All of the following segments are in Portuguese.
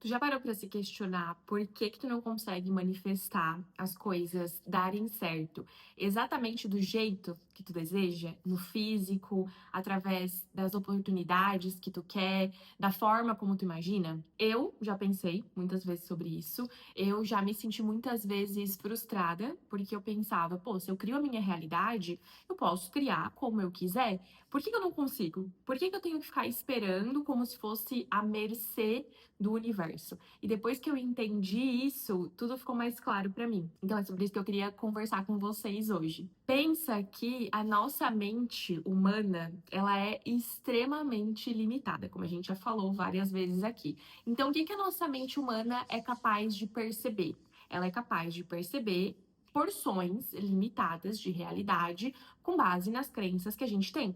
Tu já parou pra se questionar por que que tu não consegue manifestar as coisas darem certo exatamente do jeito que tu deseja? No físico, através das oportunidades que tu quer, da forma como tu imagina? Eu já pensei muitas vezes sobre isso. Eu já me senti muitas vezes frustrada, porque eu pensava, pô, se eu crio a minha realidade, eu posso criar como eu quiser. Por que que eu não consigo? Por que que eu tenho que ficar esperando como se fosse à mercê do universo? E depois que eu entendi isso, tudo ficou mais claro pra mim. Então é sobre isso que eu queria conversar com vocês hoje. Pensa que a nossa mente humana, ela é extremamente limitada, como a gente já falou várias vezes aqui. Então, o que que a nossa mente humana é capaz de perceber? Ela é capaz de perceber porções limitadas de realidade com base nas crenças que a gente tem.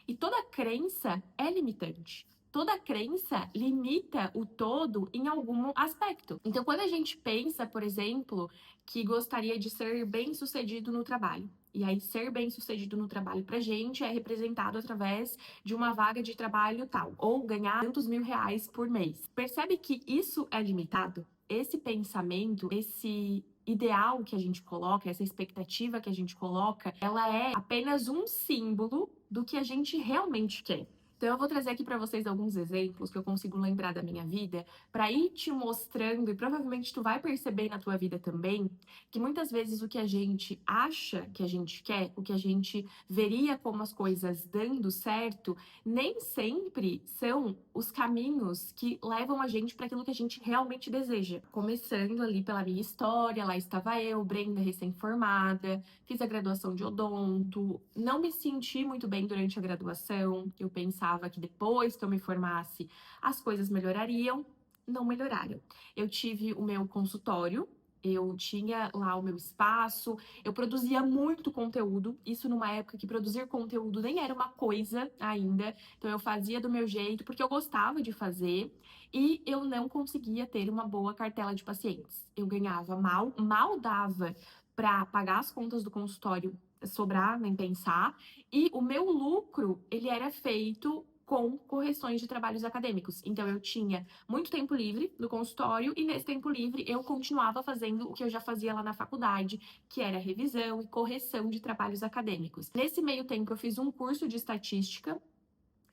E toda crença é limitante. Toda crença limita o todo em algum aspecto. Então, quando a gente pensa, por exemplo, que gostaria de ser bem-sucedido no trabalho, e aí ser bem-sucedido no trabalho pra gente é representado através de uma vaga de trabalho tal, ou ganhar tantos mil reais por mês. Percebe que isso é limitado? Esse pensamento, esse ideal que a gente coloca, essa expectativa que a gente coloca, ela é apenas um símbolo do que a gente realmente quer. Então eu vou trazer aqui para vocês alguns exemplos que eu consigo lembrar da minha vida, para ir te mostrando, e provavelmente tu vai perceber na tua vida também, que muitas vezes o que a gente acha que a gente quer, o que a gente veria como as coisas dando certo, nem sempre são os caminhos que levam a gente para aquilo que a gente realmente deseja. Começando ali pela minha história, lá estava eu, Brenda, recém-formada, fiz a graduação de odonto, não me senti muito bem durante a graduação, eu pensava que depois que eu me formasse as coisas melhorariam, não melhoraram. Eu tive o meu consultório, eu tinha lá o meu espaço, eu produzia muito conteúdo, isso numa época que produzir conteúdo nem era uma coisa ainda, então eu fazia do meu jeito, porque eu gostava de fazer, e eu não conseguia ter uma boa cartela de pacientes. Eu ganhava mal dava para pagar as contas do consultório, sobrar, nem pensar, e o meu lucro, ele era feito com correções de trabalhos acadêmicos. Então eu tinha muito tempo livre no consultório e nesse tempo livre eu continuava fazendo o que eu já fazia lá na faculdade, que era revisão e correção de trabalhos acadêmicos. Nesse meio tempo eu fiz um curso de estatística.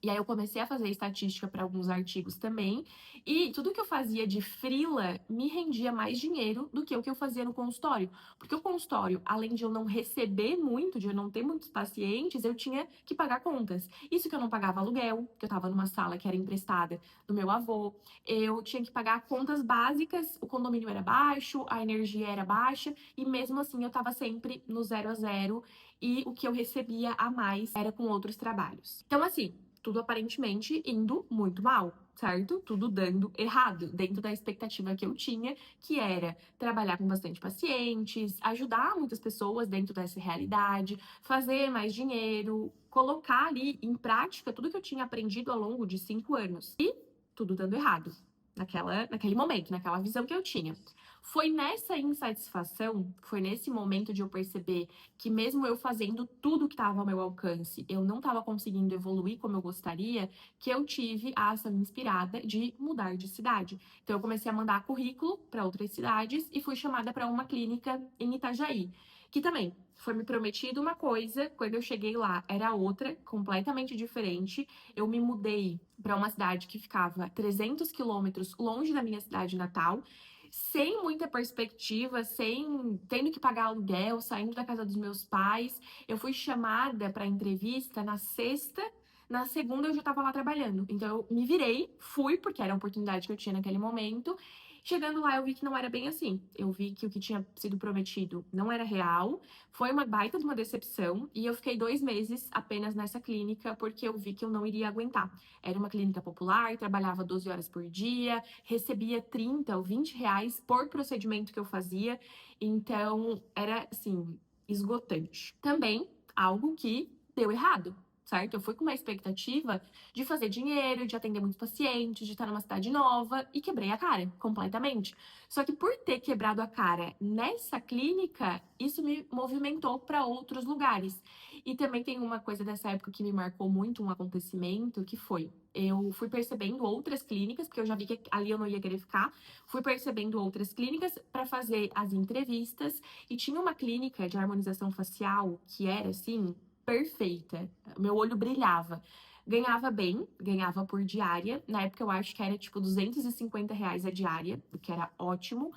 E aí eu comecei a fazer estatística para alguns artigos também, e tudo que eu fazia de freela me rendia mais dinheiro do que o que eu fazia no consultório. Porque o consultório, além de eu não receber muito, de eu não ter muitos pacientes, eu tinha que pagar contas. Isso que eu não pagava aluguel, que eu estava numa sala que era emprestada do meu avô, eu tinha que pagar contas básicas, o condomínio era baixo, a energia era baixa, e mesmo assim eu estava sempre no 0 a 0, e o que eu recebia a mais era com outros trabalhos. Então, assim, tudo aparentemente indo muito mal, certo? Tudo dando errado, dentro da expectativa que eu tinha, que era trabalhar com bastante pacientes, ajudar muitas pessoas dentro dessa realidade, fazer mais dinheiro, colocar ali em prática tudo que eu tinha aprendido ao longo de 5 anos. E tudo dando errado. Naquele momento, naquela visão que eu tinha. Foi nessa insatisfação, foi nesse momento de eu perceber que mesmo eu fazendo tudo que estava ao meu alcance, eu não estava conseguindo evoluir como eu gostaria, que eu tive a ação inspirada de mudar de cidade. Então eu comecei a mandar currículo para outras cidades e fui chamada para uma clínica em Itajaí, que também foi me prometido uma coisa, quando eu cheguei lá era outra, completamente diferente. Eu me mudei para uma cidade que ficava 300 quilômetros longe da minha cidade natal, sem muita perspectiva, sem tendo que pagar aluguel, saindo da casa dos meus pais. Eu fui chamada para entrevista na sexta. Na segunda eu já estava lá trabalhando. Então eu me virei, fui, porque era a oportunidade que eu tinha naquele momento. Chegando lá, eu vi que não era bem assim. Eu vi que o que tinha sido prometido não era real. Foi uma baita de uma decepção. E eu fiquei 2 meses apenas nessa clínica, porque eu vi que eu não iria aguentar. Era uma clínica popular, trabalhava 12 horas por dia, recebia 30 ou 20 reais por procedimento que eu fazia. Então, era, assim, esgotante. Também algo que deu errado. Certo? Eu fui com uma expectativa de fazer dinheiro, de atender muitos pacientes, de estar numa cidade nova e quebrei a cara completamente. Só que por ter quebrado a cara nessa clínica, isso me movimentou para outros lugares. E também tem uma coisa dessa época que me marcou muito, um acontecimento, que foi: eu fui percebendo outras clínicas, porque eu já vi que ali eu não ia querer ficar, fui percebendo outras clínicas para fazer as entrevistas, e tinha uma clínica de harmonização facial que era, assim, perfeita. Meu olho brilhava. Ganhava bem, ganhava por diária. Na época eu acho que era tipo R$ 250 a diária, o que era ótimo.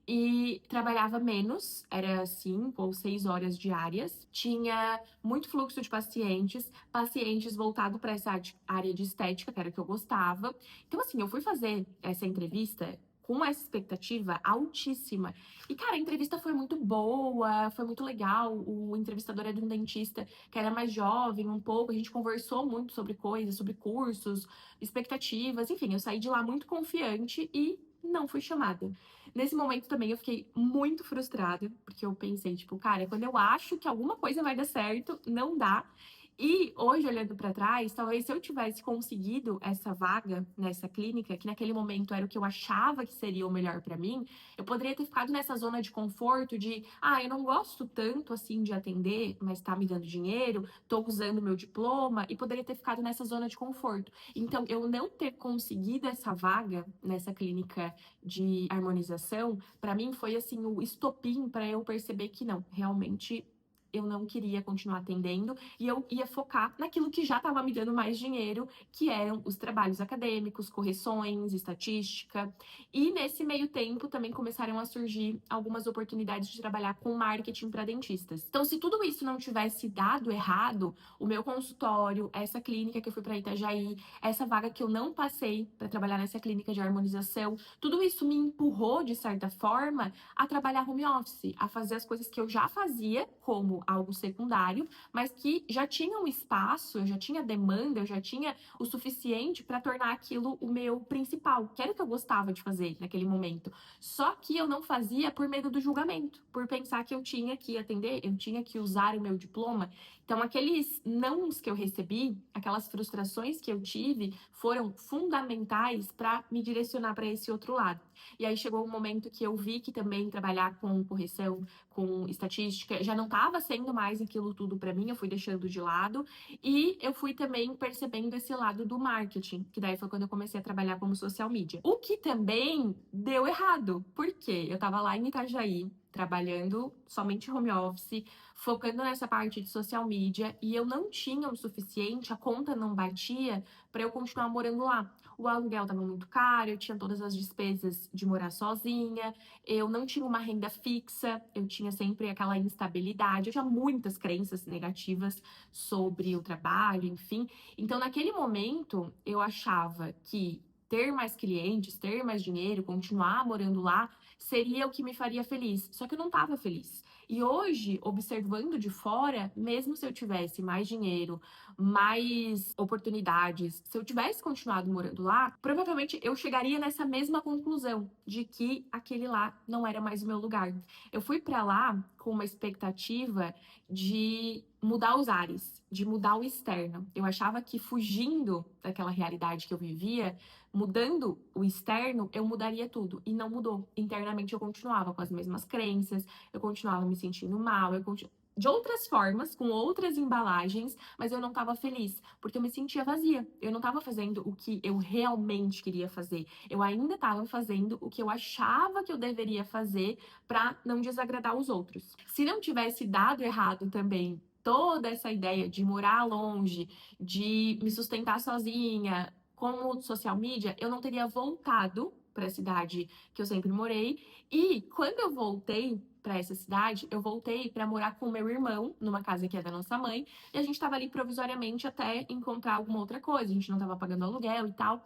E trabalhava menos, era 5 ou 6 horas diárias. Tinha muito fluxo de pacientes, pacientes voltados para essa área de estética, que era o que eu gostava. Então, assim, eu fui fazer essa entrevista com essa expectativa altíssima. E, cara, a entrevista foi muito boa, foi muito legal. O entrevistador é de um dentista que era mais jovem um pouco. A gente conversou muito sobre coisas, sobre cursos, expectativas. Enfim, eu saí de lá muito confiante e não fui chamada. Nesse momento também eu fiquei muito frustrada, porque eu pensei, tipo, cara, quando eu acho que alguma coisa vai dar certo, não dá. E hoje, olhando pra trás, talvez se eu tivesse conseguido essa vaga nessa clínica, que naquele momento era o que eu achava que seria o melhor pra mim, eu poderia ter ficado nessa zona de conforto de, eu não gosto tanto assim de atender, mas tá me dando dinheiro, tô usando meu diploma, e poderia ter ficado nessa zona de conforto. Então, eu não ter conseguido essa vaga nessa clínica de harmonização, para mim foi assim o estopim para eu perceber que não, realmente eu não queria continuar atendendo e eu ia focar naquilo que já estava me dando mais dinheiro, que eram os trabalhos acadêmicos, correções, estatística. E nesse meio tempo também começaram a surgir algumas oportunidades de trabalhar com marketing para dentistas. Então, se tudo isso não tivesse dado errado, o meu consultório, essa clínica que eu fui para Itajaí, essa vaga que eu não passei para trabalhar nessa clínica de harmonização, tudo isso me empurrou, de certa forma, a trabalhar home office, a fazer as coisas que eu já fazia como algo secundário, mas que já tinha um espaço, eu já tinha demanda, eu já tinha o suficiente para tornar aquilo o meu principal, que era o que eu gostava de fazer naquele momento. Só que eu não fazia por medo do julgamento, por pensar que eu tinha que atender, eu tinha que usar o meu diploma. Então, aqueles nãos que eu recebi, aquelas frustrações que eu tive, foram fundamentais para me direcionar para esse outro lado. E aí chegou um momento que eu vi que também trabalhar com correção, com estatística, já não estava sendo mais aquilo tudo para mim, eu fui deixando de lado. E eu fui também percebendo esse lado do marketing, que daí foi quando eu comecei a trabalhar como social media. O que também deu errado, porque eu estava lá em Itajaí, trabalhando somente home office, focando nessa parte de social media, e eu não tinha o suficiente, a conta não batia para eu continuar morando lá. O aluguel estava muito caro, eu tinha todas as despesas de morar sozinha, eu não tinha uma renda fixa, eu tinha sempre aquela instabilidade, eu tinha muitas crenças negativas sobre o trabalho, enfim. Então, naquele momento, eu achava que ter mais clientes, ter mais dinheiro, continuar morando lá, seria o que me faria feliz. Só que eu não estava feliz. E hoje, observando de fora, mesmo se eu tivesse mais dinheiro, mais oportunidades, se eu tivesse continuado morando lá, provavelmente eu chegaria nessa mesma conclusão de que aquele lá não era mais o meu lugar. Eu fui para lá com uma expectativa de mudar os ares, de mudar o externo. Eu achava que fugindo daquela realidade que eu vivia, mudando o externo, eu mudaria tudo. E não mudou. Internamente eu continuava com as mesmas crenças, eu continuava me sentindo mal, de outras formas, com outras embalagens, mas eu não estava feliz, porque eu me sentia vazia. Eu não estava fazendo o que eu realmente queria fazer. Eu ainda estava fazendo o que eu achava que eu deveria fazer para não desagradar os outros. Se não tivesse dado errado também toda essa ideia de morar longe, de me sustentar sozinha, como social media, eu não teria voltado para a cidade que eu sempre morei. E quando eu voltei para essa cidade, eu voltei para morar com o meu irmão numa casa que é da nossa mãe, e a gente estava ali provisoriamente até encontrar alguma outra coisa, a gente não estava pagando aluguel e tal.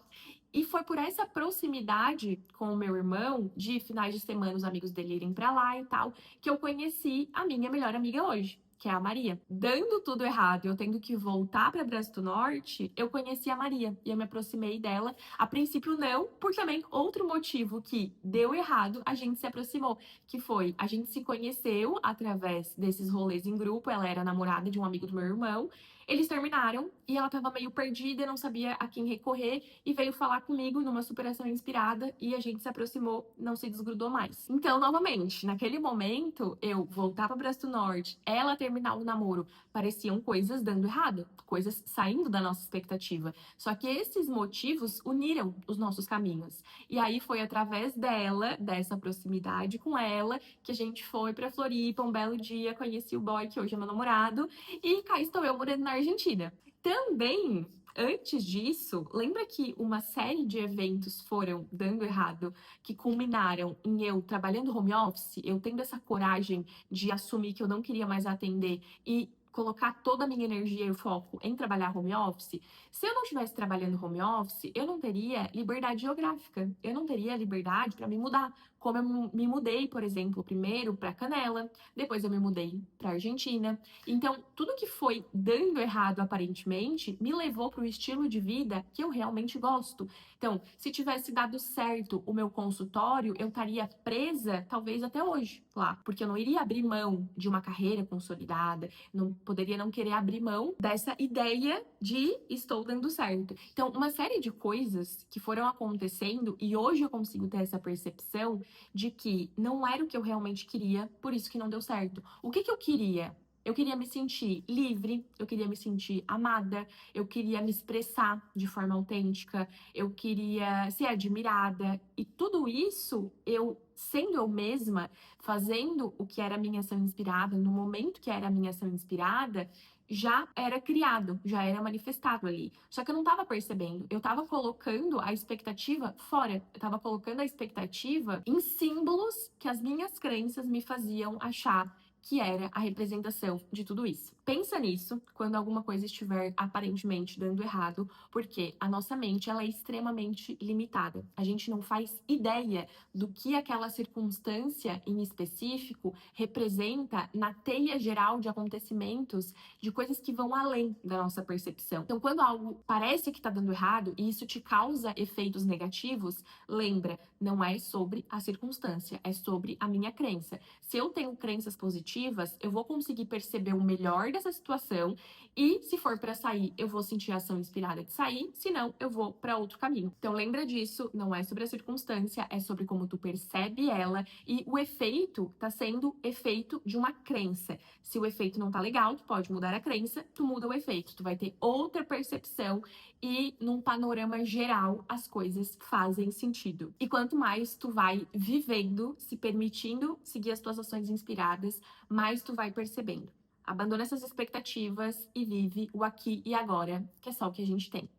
E foi por essa proximidade com o meu irmão, de finais de semana os amigos dele irem para lá e tal, que eu conheci a minha melhor amiga hoje, que é a Maria. Dando tudo errado, eu tendo que voltar para Brás do Norte, eu conheci a Maria e eu me aproximei dela. A princípio não, por também outro motivo que deu errado, a gente se aproximou, que foi, a gente se conheceu através desses rolês em grupo, ela era namorada de um amigo do meu irmão, Eles terminaram e ela tava meio perdida, não sabia a quem recorrer e veio falar comigo numa superação inspirada e a gente se aproximou, não se desgrudou mais. Então, novamente, naquele momento, eu voltar para Braço do Norte, ela terminar o namoro, pareciam coisas dando errado, coisas saindo da nossa expectativa. Só que esses motivos uniram os nossos caminhos. E aí foi através dela, dessa proximidade com ela, que a gente foi pra Floripa um belo dia, conheci o boy que hoje é meu namorado, e cá estou eu morando na Argentina. Também, antes disso, lembra que uma série de eventos foram dando errado, que culminaram em eu trabalhando home office, eu tendo essa coragem de assumir que eu não queria mais atender e colocar toda a minha energia e foco em trabalhar home office? Se eu não estivesse trabalhando home office, eu não teria liberdade geográfica, eu não teria liberdade para me mudar. Como eu me mudei, por exemplo, primeiro para Canela, depois eu me mudei para Argentina. Então, tudo que foi dando errado aparentemente me levou para o estilo de vida que eu realmente gosto. Então, se tivesse dado certo o meu consultório, eu estaria presa talvez até hoje lá, porque eu não iria abrir mão de uma carreira consolidada, não poderia não querer abrir mão dessa ideia de estou dando certo. Então, uma série de coisas que foram acontecendo e hoje eu consigo ter essa percepção de que não era o que eu realmente queria, por isso que não deu certo. O que eu queria? Eu queria me sentir livre, eu queria me sentir amada, eu queria me expressar de forma autêntica, eu queria ser admirada. E tudo isso, eu sendo eu mesma, fazendo o que era a minha ação inspirada, no momento que era a minha ação inspirada, já era criado, já era manifestado ali. Só que eu não estava percebendo, eu estava colocando a expectativa fora, eu estava colocando a expectativa em símbolos que as minhas crenças me faziam achar que era a representação de tudo isso. Pensa nisso quando alguma coisa estiver aparentemente dando errado, porque a nossa mente ela é extremamente limitada. A gente não faz ideia do que aquela circunstância em específico representa na teia geral de acontecimentos, de coisas que vão além da nossa percepção. Então, quando algo parece que está dando errado e isso te causa efeitos negativos, lembra, não é sobre a circunstância, é sobre a minha crença. Se eu tenho crenças positivas, eu vou conseguir perceber o melhor dessa situação e, se for para sair, eu vou sentir a ação inspirada de sair, senão eu vou para outro caminho. Então, lembra disso, não é sobre a circunstância, é sobre como tu percebe ela e o efeito está sendo efeito de uma crença. Se o efeito não tá legal, tu pode mudar a crença, tu muda o efeito, tu vai ter outra percepção e num panorama geral as coisas fazem sentido. E quanto mais tu vai vivendo, se permitindo seguir as tuas ações inspiradas, mais tu vai percebendo. Abandona essas expectativas e vive o aqui e agora, que é só o que a gente tem.